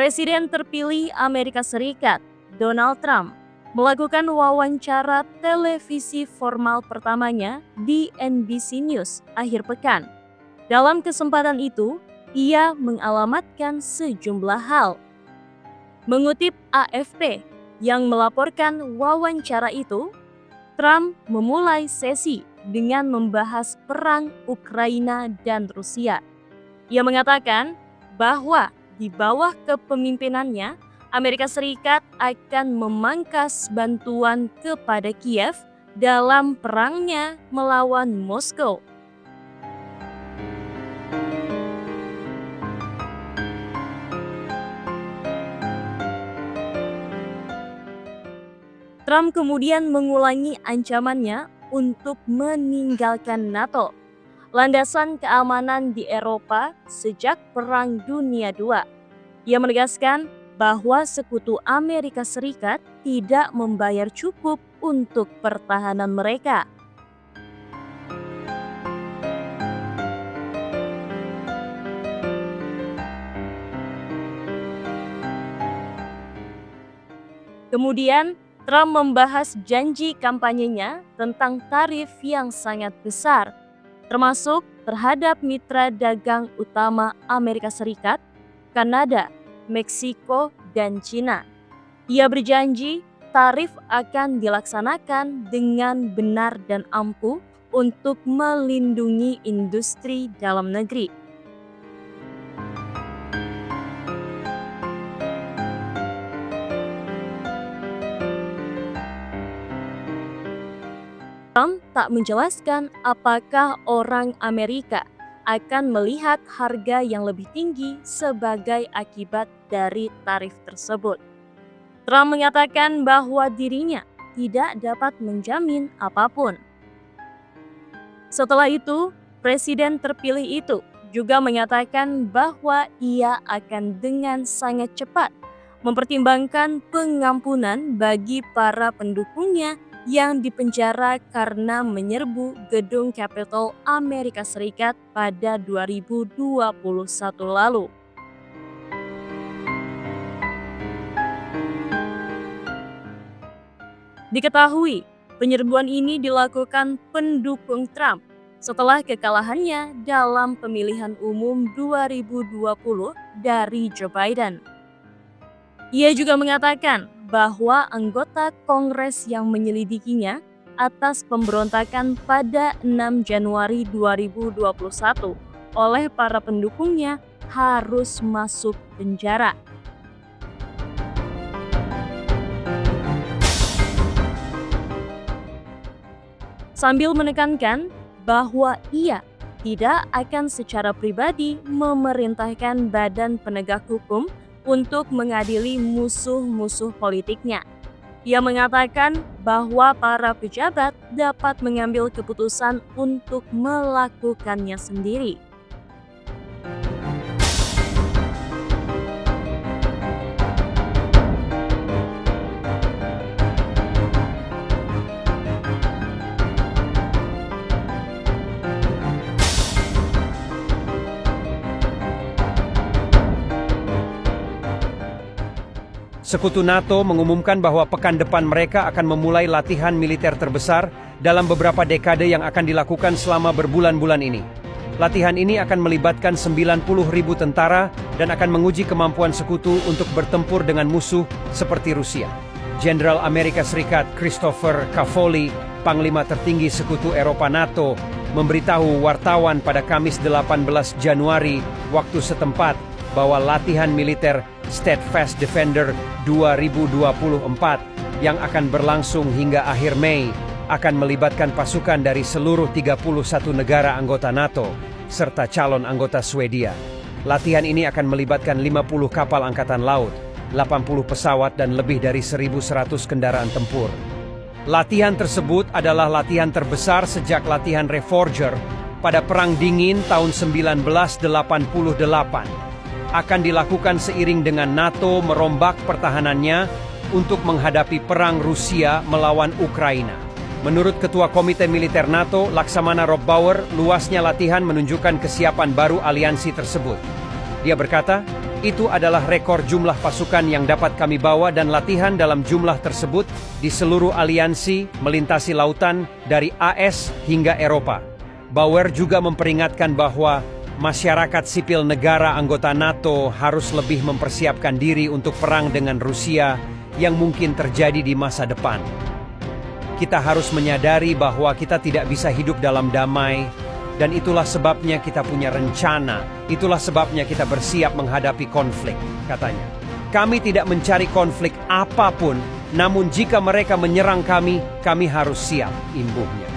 Presiden terpilih Amerika Serikat, Donald Trump, melakukan wawancara televisi formal pertamanya di NBC News akhir pekan. Dalam kesempatan itu, ia mengalamatkan sejumlah hal. Mengutip AFP yang melaporkan wawancara itu, Trump memulai sesi dengan membahas perang Ukraina dan Rusia. Ia mengatakan bahwa di bawah kepemimpinannya, Amerika Serikat akan memangkas bantuan kepada Kiev dalam perangnya melawan Moskow. Trump kemudian mengulangi ancamannya untuk meninggalkan NATO, landasan keamanan di Eropa sejak Perang Dunia II. Ia menegaskan bahwa sekutu Amerika Serikat tidak membayar cukup untuk pertahanan mereka. Kemudian, Trump membahas janji kampanyenya tentang tarif yang sangat besar, termasuk terhadap mitra dagang utama Amerika Serikat, Kanada, Meksiko, dan Cina. Ia berjanji tarif akan dilaksanakan dengan benar dan ampuh untuk melindungi industri dalam negeri. Trump tak menjelaskan apakah orang Amerika akan melihat harga yang lebih tinggi sebagai akibat dari tarif tersebut. Trump mengatakan bahwa dirinya tidak dapat menjamin apapun. Setelah itu, presiden terpilih itu juga mengatakan bahwa ia akan dengan sangat cepat mempertimbangkan pengampunan bagi para pendukungnya yang dipenjara karena menyerbu gedung Capitol Amerika Serikat pada 2021 lalu. Diketahui, penyerbuan ini dilakukan pendukung Trump setelah kekalahannya dalam pemilihan umum 2020 dari Joe Biden. Ia juga mengatakan bahwa anggota Kongres yang menyelidikinya atas pemberontakan pada 6 Januari 2021 oleh para pendukungnya harus masuk penjara. Sambil menekankan bahwa ia tidak akan secara pribadi memerintahkan badan penegak hukum untuk mengadili musuh-musuh politiknya. Ia mengatakan bahwa para pejabat dapat mengambil keputusan untuk melakukannya sendiri. Sekutu NATO mengumumkan bahwa pekan depan mereka akan memulai latihan militer terbesar dalam beberapa dekade yang akan dilakukan selama berbulan-bulan ini. Latihan ini akan melibatkan 90.000 tentara dan akan menguji kemampuan sekutu untuk bertempur dengan musuh seperti Rusia. Jenderal Amerika Serikat Christopher Cavoli, Panglima tertinggi sekutu Eropa NATO, memberitahu wartawan pada Kamis 18 Januari waktu setempat bahwa latihan militer Steadfast Defender 2024 yang akan berlangsung hingga akhir Mei akan melibatkan pasukan dari seluruh 31 negara anggota NATO serta calon anggota Swedia. Latihan ini akan melibatkan 50 kapal angkatan laut, 80 pesawat dan lebih dari 1.100 kendaraan tempur. Latihan tersebut adalah latihan terbesar sejak latihan Reforger pada Perang Dingin tahun 1988. Akan dilakukan seiring dengan NATO merombak pertahanannya untuk menghadapi perang Rusia melawan Ukraina. Menurut Ketua Komite Militer NATO, Laksamana Rob Bauer, luasnya latihan menunjukkan kesiapan baru aliansi tersebut. Dia berkata, Itu adalah rekor jumlah pasukan yang dapat kami bawa dan latihan dalam jumlah tersebut di seluruh aliansi melintasi lautan dari AS hingga Eropa. Bauer juga memperingatkan bahwa masyarakat sipil negara anggota NATO harus lebih mempersiapkan diri untuk perang dengan Rusia yang mungkin terjadi di masa depan. Kita harus menyadari bahwa kita tidak bisa hidup dalam damai, dan itulah sebabnya kita punya rencana, itulah sebabnya kita bersiap menghadapi konflik, katanya. Kami tidak mencari konflik apapun, namun jika mereka menyerang kami harus siap, imbuhnya.